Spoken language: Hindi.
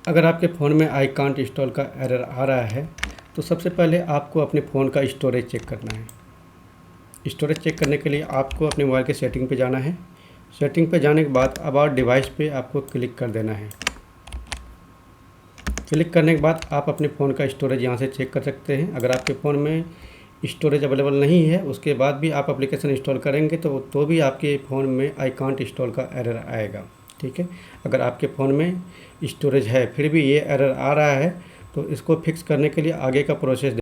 अगर आपके फ़ोन में आई कांट इंस्टॉल का एरर आ रहा है तो सबसे पहले आपको अपने फ़ोन का स्टोरेज चेक करना है। स्टोरेज चेक करने के लिए आपको अपने मोबाइल के सेटिंग पे जाना है। सेटिंग पे जाने के बाद अबाउट डिवाइस पे आपको क्लिक कर देना है। क्लिक करने के बाद आप अपने फ़ोन का स्टोरेज यहाँ से चेक कर सकते हैं। अगर आपके फ़ोन में स्टोरेज अवेलेबल नहीं है, उसके बाद भी आप एप्लीकेशन इंस्टॉल करेंगे तो भी आपके फ़ोन में आई कांट इंस्टॉल का एरर आएगा। ठीक है, अगर आपके फ़ोन में स्टोरेज है फिर भी ये एरर आ रहा है तो इसको फिक्स करने के लिए आगे का प्रोसेस